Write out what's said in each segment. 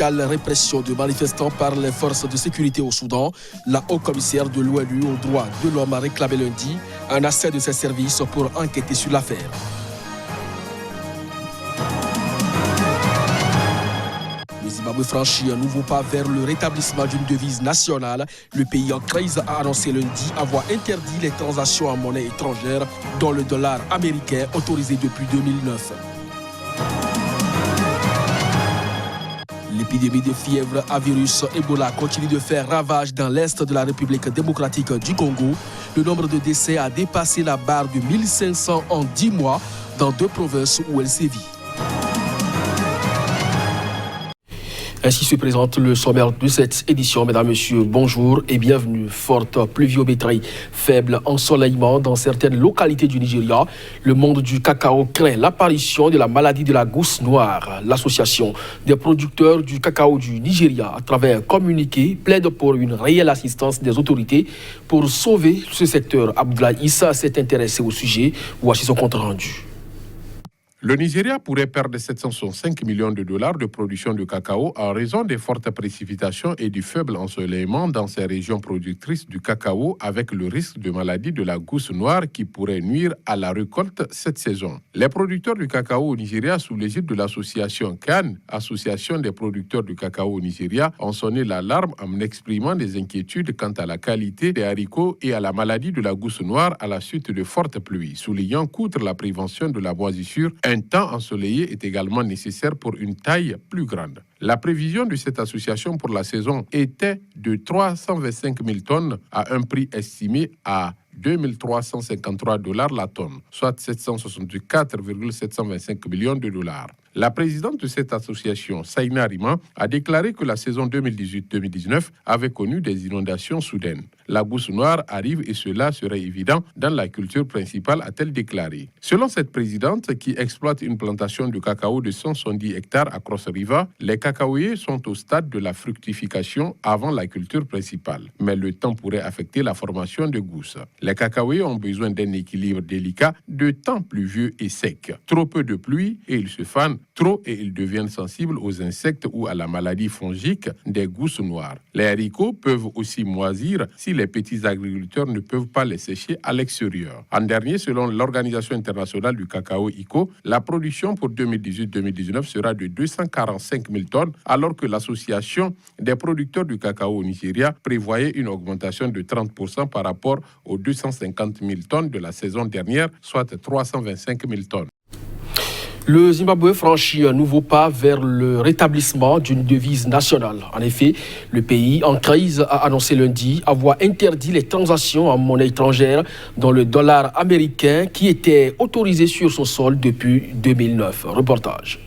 brutale répression de manifestants par les forces de sécurité au Soudan, la haut-commissaire de l'ONU aux droits de l'homme a réclamé lundi un accès de ses services pour enquêter sur l'affaire. Le Zimbabwe franchit un nouveau pas vers le rétablissement d'une devise nationale. Le pays en crise a annoncé lundi avoir interdit les transactions en monnaie étrangère, dont le dollar américain autorisé depuis 2009. L'épidémie de fièvre à virus Ebola continue de faire ravage dans l'est de la République démocratique du Congo. Le nombre de décès a dépassé la barre de 1500 en 10 mois dans 2 provinces où elle sévit. Ainsi se présente le sommaire de cette édition. Mesdames, Messieurs, bonjour et bienvenue. Forte pluviométrie, faible ensoleillement dans certaines localités du Nigeria. Le monde du cacao craint l'apparition de la maladie de la gousse noire. L'association des producteurs du cacao du Nigeria, à travers un communiqué, plaide pour une réelle assistance des autorités pour sauver ce secteur. Abdoulaye Issa s'est intéressé au sujet. Voici son compte rendu. Le Nigeria pourrait perdre 765 millions de dollars de production de cacao en raison des fortes précipitations et du faible ensoleillement dans ces régions productrices du cacao, avec le risque de maladie de la gousse noire qui pourrait nuire à la récolte cette saison. Les producteurs du cacao au Nigeria, sous l'égide de l'association CAN, Association des producteurs du cacao au Nigeria, ont sonné l'alarme en exprimant des inquiétudes quant à la qualité des haricots et à la maladie de la gousse noire à la suite de fortes pluies, soulignant qu'outre la prévention de la moisissure, un temps ensoleillé est également nécessaire pour une taille plus grande. La prévision de cette association pour la saison était de 325 000 tonnes à un prix estimé à 2 353 $ la tonne, soit 764,725 millions de dollars. La présidente de cette association, Saina Rima, a déclaré que la saison 2018-2019 avait connu des inondations soudaines. La gousse noire arrive et cela serait évident dans la culture principale, a-t-elle déclaré. Selon cette présidente, qui exploite une plantation de cacao de 170 hectares à Cross River, les cacaoyers sont au stade de la fructification avant la culture principale. Mais le temps pourrait affecter la formation de gousses. Les cacaoyers ont besoin d'un équilibre délicat de temps pluvieux et sec. Trop peu de pluie et ils se fanent. Trop et ils deviennent sensibles aux insectes ou à la maladie fongique des gousses noires. Les haricots peuvent aussi moisir si les petits agriculteurs ne peuvent pas les sécher à l'extérieur. En dernier, selon l'Organisation internationale du cacao ICO, la production pour 2018-2019 sera de 245 000 tonnes, alors que l'Association des producteurs du cacao au Nigeria prévoyait une augmentation de 30% par rapport aux 250 000 tonnes de la saison dernière, soit 325 000 tonnes. Le Zimbabwe franchit un nouveau pas vers le rétablissement d'une devise nationale. En effet, le pays en crise a annoncé lundi avoir interdit les transactions en monnaie étrangère, dont le dollar américain qui était autorisé sur son sol depuis 2009. Reportage.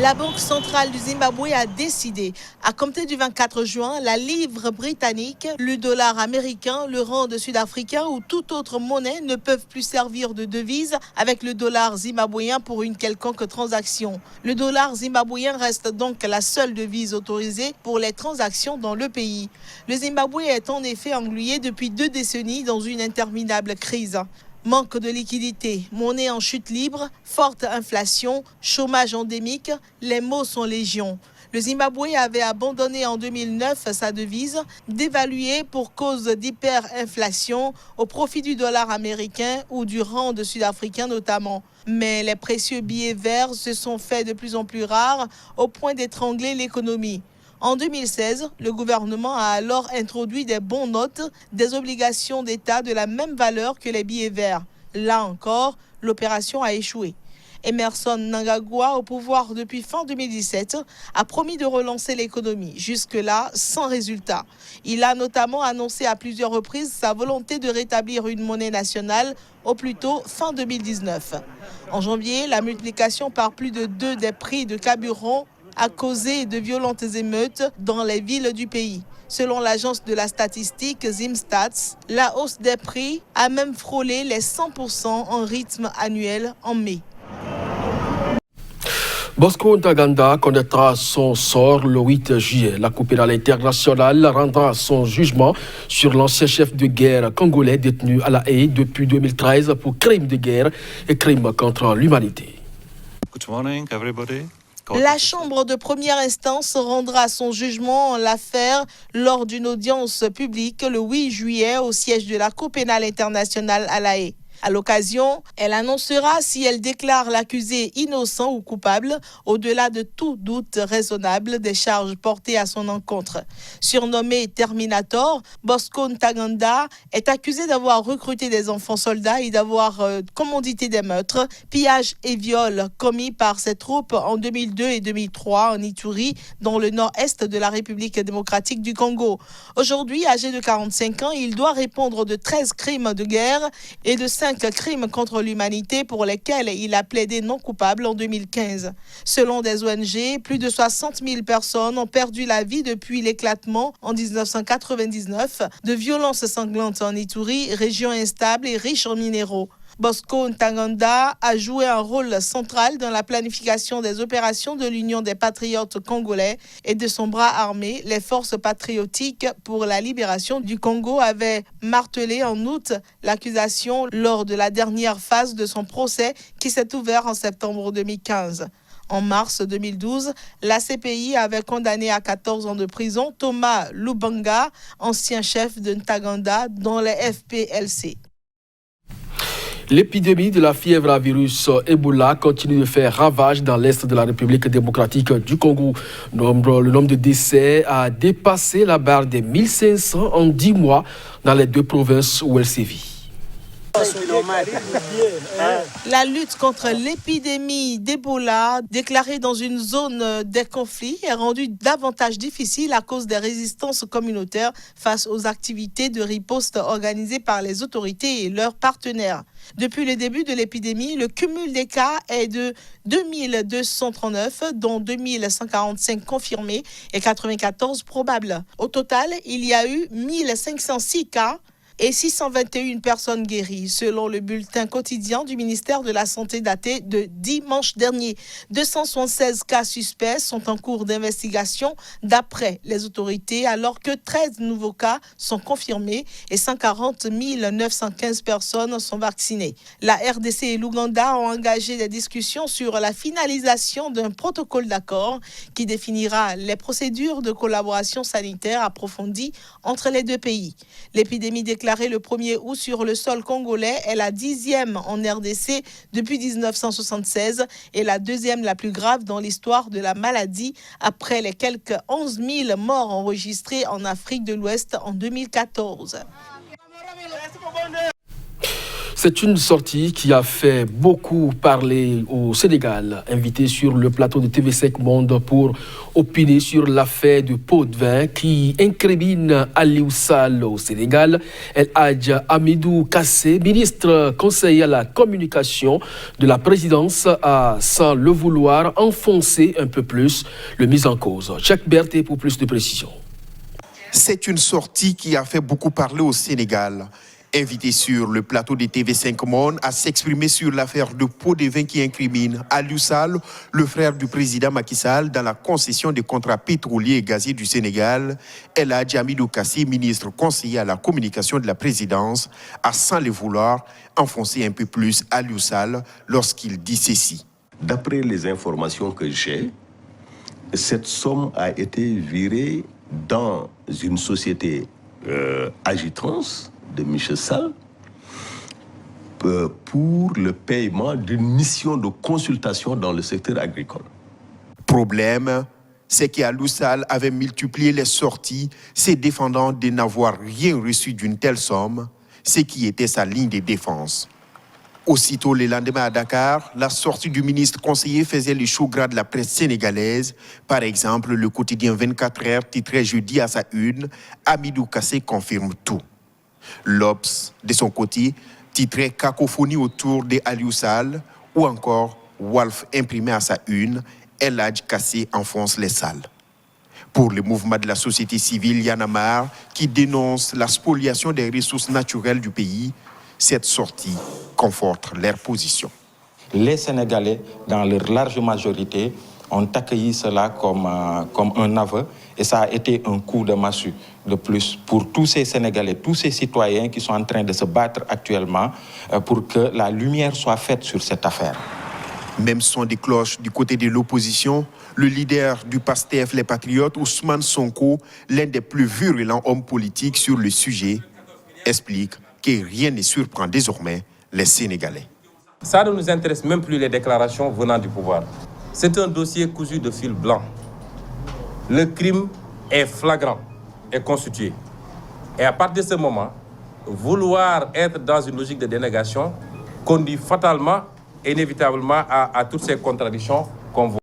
La Banque centrale du Zimbabwe a décidé, à compter du 24 juin, la livre britannique, le dollar américain, le rand sud-africain ou toute autre monnaie ne peuvent plus servir de devise avec le dollar zimbabwéen pour une quelconque transaction. Le dollar zimbabwéen reste donc la seule devise autorisée pour les transactions dans le pays. Le Zimbabwe est en effet englué depuis 2 décennies dans une interminable crise. Manque de liquidité, monnaie en chute libre, forte inflation, chômage endémique, les maux sont légion. Le Zimbabwe avait abandonné en 2009 sa devise, dévaluée pour cause d'hyperinflation au profit du dollar américain ou du rand sud-africain notamment. Mais les précieux billets verts se sont faits de plus en plus rares au point d'étrangler l'économie. En 2016, le gouvernement a alors introduit des bons notes, des obligations d'État de la même valeur que les billets verts. Là encore, l'opération a échoué. Emerson Mnangagwa, au pouvoir depuis fin 2017, a promis de relancer l'économie, jusque-là sans résultat. Il a notamment annoncé à plusieurs reprises sa volonté de rétablir une monnaie nationale au plus tôt fin 2019. En janvier, la multiplication par plus de 2 des prix de carburant a causé de violentes émeutes dans les villes du pays. Selon l'agence de la statistique Zimstats, la hausse des prix a même frôlé les 100% en rythme annuel en mai. Bosco Ntaganda connaîtra son sort le 8 juillet. La Cour pénale internationale rendra son jugement sur l'ancien chef de guerre congolais détenu à La Haye depuis 2013 pour crimes de guerre et crimes contre l'humanité. Good morning, everybody. La Chambre de première instance rendra son jugement en l'affaire lors d'une audience publique le 8 juillet au siège de la Cour pénale internationale à La Haye. À l'occasion, elle annoncera si elle déclare l'accusé innocent ou coupable, au-delà de tout doute raisonnable des charges portées à son encontre. Surnommé Terminator, Bosco Ntaganda est accusé d'avoir recruté des enfants soldats et d'avoir commandité des meurtres, pillages et viols commis par ses troupes en 2002 et 2003 en Ituri, dans le nord-est de la République démocratique du Congo. Aujourd'hui, âgé de 45 ans, il doit répondre de 13 crimes de guerre et de 5 crimes contre l'humanité pour lesquels il a plaidé non coupable en 2015. Selon des ONG, plus de 60 000 personnes ont perdu la vie depuis l'éclatement en 1999 de violences sanglantes en Ituri, région instable et riche en minéraux. Bosco Ntaganda a joué un rôle central dans la planification des opérations de l'Union des patriotes congolais et de son bras armé. Les forces patriotiques pour la libération du Congo avaient martelé en août l'accusation lors de la dernière phase de son procès qui s'est ouvert en septembre 2015. En mars 2012, la CPI avait condamné à 14 ans de prison Thomas Lubanga, ancien chef de Ntaganda dans les FPLC. L'épidémie de la fièvre à virus Ebola continue de faire ravage dans l'est de la République démocratique du Congo. Le nombre de décès a dépassé la barre des 1500 en 10 mois dans les 2 provinces où elle sévit. La lutte contre l'épidémie d'Ebola, déclarée dans une zone des conflits, est rendue davantage difficile à cause des résistances communautaires face aux activités de riposte organisées par les autorités et leurs partenaires. Depuis le début de l'épidémie, le cumul des cas est de 2239, dont 2145 confirmés et 94 probables. Au total, il y a eu 1506 cas et 621 personnes guéries, selon le bulletin quotidien du ministère de la Santé daté de dimanche dernier. 276 cas suspects sont en cours d'investigation d'après les autorités, alors que 13 nouveaux cas sont confirmés et 140 915 personnes sont vaccinées. La RDC et l'Ouganda ont engagé des discussions sur la finalisation d'un protocole d'accord qui définira les procédures de collaboration sanitaire approfondie entre les 2 pays. L'épidémie déclarée le 1er août sur le sol congolais est la 10e en RDC depuis 1976 et la 2e la plus grave dans l'histoire de la maladie après les quelques 11 000 morts enregistrés en Afrique de l'Ouest en 2014. C'est une sortie qui a fait beaucoup parler au Sénégal. Invité sur le plateau de TV5 Monde pour opiner sur l'affaire de pot de vin qui incrimine Aliou Sall au Sénégal, El Hadj Hamidou Kassé, ministre conseiller à la communication de la présidence, a, sans le vouloir, enfoncé un peu plus le mis en cause. Jacques Berthet pour plus de précisions. C'est une sortie qui a fait beaucoup parler au Sénégal. Invité sur le plateau de TV5 Monde à s'exprimer sur l'affaire de pot de vin qui incrimine Aliou Sall, le frère du président Macky Sall, dans la concession des contrats pétroliers et gaziers du Sénégal, El Hadj Hamidou Kassé, ministre conseiller à la communication de la présidence, a sans le vouloir enfoncé un peu plus Aliou Sall lorsqu'il dit ceci. D'après les informations que j'ai, cette somme a été virée dans une société Agitrans de Michel Sall pour le paiement d'une mission de consultation dans le secteur agricole. Problème, c'est qu'Aliou Sall avait multiplié les sorties, se défendant de n'avoir rien reçu d'une telle somme, ce qui était sa ligne de défense. Aussitôt le lendemain à Dakar, la sortie du ministre conseiller faisait le chaud gras de la presse sénégalaise. Par exemple, le quotidien 24 heures titrait jeudi à sa une, Hamidou Kassé confirme tout. L'Obs, de son côté, titrait cacophonie autour de Aliou Sall, ou encore Wolf imprimé à sa une, El Hadj Kassé enfonce les salles. Pour le mouvement de la société civile Y en a marre, qui dénonce la spoliation des ressources naturelles du pays, cette sortie conforte leur position. Les Sénégalais, dans leur large majorité, ont accueilli cela comme un aveu et ça a été un coup de massue de plus pour tous ces Sénégalais, tous ces citoyens qui sont en train de se battre actuellement pour que la lumière soit faite sur cette affaire. Même son des cloches du côté de l'opposition, le leader du PASTEF, les Patriotes, Ousmane Sonko, l'un des plus virulents hommes politiques sur le sujet, explique que rien ne surprend désormais les Sénégalais. Ça ne nous intéresse même plus les déclarations venant du pouvoir. C'est un dossier cousu de fil blanc. Le crime est flagrant et constitué. Et à partir de ce moment, vouloir être dans une logique de dénégation conduit fatalement et inévitablement à toutes ces contradictions qu'on voit.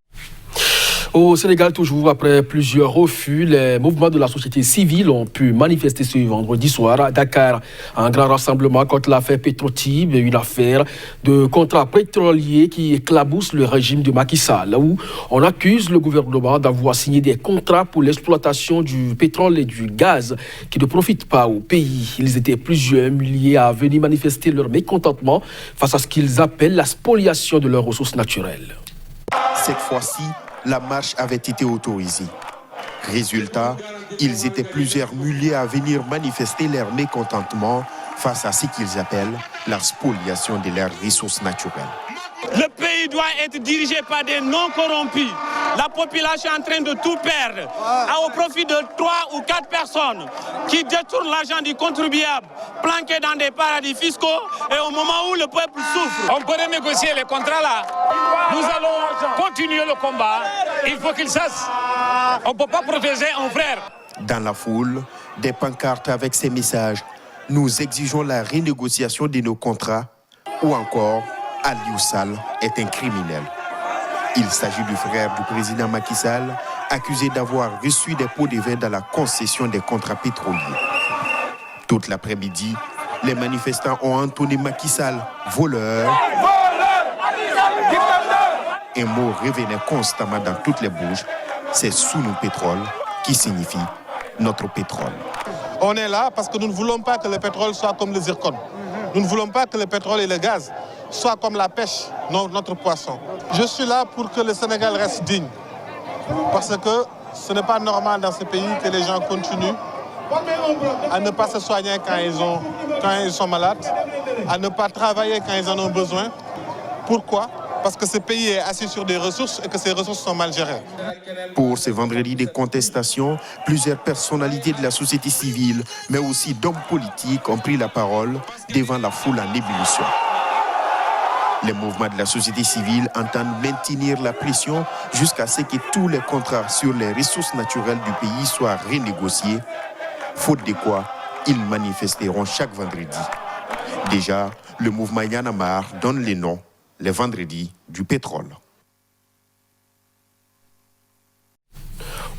Au Sénégal, toujours après plusieurs refus, les mouvements de la société civile ont pu manifester ce vendredi soir à Dakar. Un grand rassemblement contre l'affaire Petro-Tim, une affaire de contrat pétrolier qui éclabousse le régime de Macky Sall, où on accuse le gouvernement d'avoir signé des contrats pour l'exploitation du pétrole et du gaz qui ne profitent pas au pays. Ils étaient plusieurs milliers à venir manifester leur mécontentement face à ce qu'ils appellent la spoliation de leurs ressources naturelles. Cette fois-ci, la marche avait été autorisée. Résultat, ils étaient plusieurs milliers à venir manifester leur mécontentement face à ce qu'ils appellent la spoliation de leurs ressources naturelles. Le pays doit être dirigé par des non-corrompus. La population est en train de tout perdre au profit de 3 ou 4 personnes qui détournent l'argent du contribuable, planqués dans des paradis fiscaux et au moment où le peuple souffre. On peut renégocier les contrats là. Nous allons continuer le combat. Il faut qu'ils sachent. On ne peut pas protéger un frère. Dans la foule, des pancartes avec ces messages. Nous exigeons la renégociation de nos contrats ou encore Aliou Sall est un criminel. Il s'agit du frère du président Macky Sall, accusé d'avoir reçu des pots de vin dans la concession des contrats pétroliers. Toute l'après-midi, les manifestants ont entonné Macky Sall, voleur. Un mot revenait constamment dans toutes les bouches, c'est sous nos pétroles, qui signifie notre pétrole. On est là parce que nous ne voulons pas que le pétrole soit comme le zircon. Nous ne voulons pas que le pétrole et le gaz soient comme la pêche, notre poisson. Je suis là pour que le Sénégal reste digne. Parce que ce n'est pas normal dans ce pays que les gens continuent à ne pas se soigner quand ils sont malades, à ne pas travailler quand ils en ont besoin. Pourquoi ? Parce que ce pays est assis sur des ressources et que ces ressources sont mal gérées. Pour ce vendredi de contestation, plusieurs personnalités de la société civile, mais aussi d'hommes politiques ont pris la parole devant la foule en ébullition. Les mouvements de la société civile entendent maintenir la pression jusqu'à ce que tous les contrats sur les ressources naturelles du pays soient renégociés, faute de quoi ils manifesteront chaque vendredi. Déjà, le mouvement Y en a marre donne les noms les vendredis du pétrole.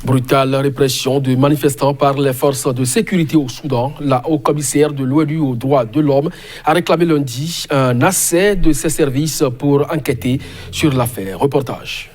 Brutale répression de manifestants par les forces de sécurité au Soudan. La haut-commissaire de l'ONU aux droits de l'homme a réclamé lundi un accès de ses services pour enquêter sur l'affaire. Reportage.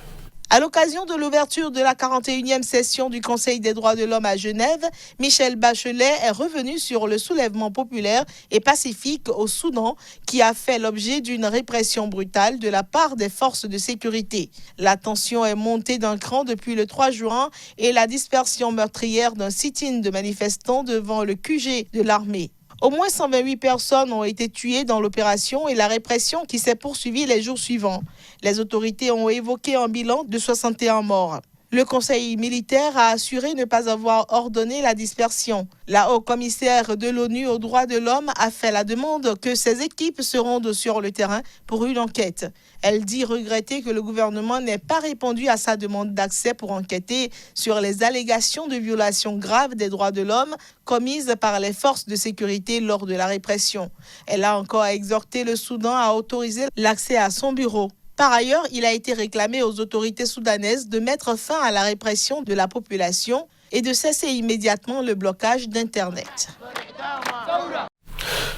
À l'occasion de l'ouverture de la 41e session du Conseil des droits de l'homme à Genève, Michelle Bachelet est revenue sur le soulèvement populaire et pacifique au Soudan qui a fait l'objet d'une répression brutale de la part des forces de sécurité. La tension est montée d'un cran depuis le 3 juin et la dispersion meurtrière d'un sit-in de manifestants devant le QG de l'armée. Au moins 128 personnes ont été tuées dans l'opération et la répression qui s'est poursuivie les jours suivants. Les autorités ont évoqué un bilan de 61 morts. Le conseil militaire a assuré ne pas avoir ordonné la dispersion. La haut-commissaire de l'ONU aux droits de l'homme a fait la demande que ses équipes se rendent sur le terrain pour une enquête. Elle dit regretter que le gouvernement n'ait pas répondu à sa demande d'accès pour enquêter sur les allégations de violations graves des droits de l'homme commises par les forces de sécurité lors de la répression. Elle a encore exhorté le Soudan à autoriser l'accès à son bureau. Par ailleurs, il a été réclamé aux autorités soudanaises de mettre fin à la répression de la population et de cesser immédiatement le blocage d'Internet.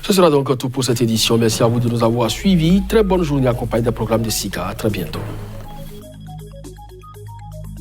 Ce sera donc tout pour cette édition. Merci à vous de nous avoir suivis. Très bonne journée accompagnée d'un programme de SICA. À très bientôt.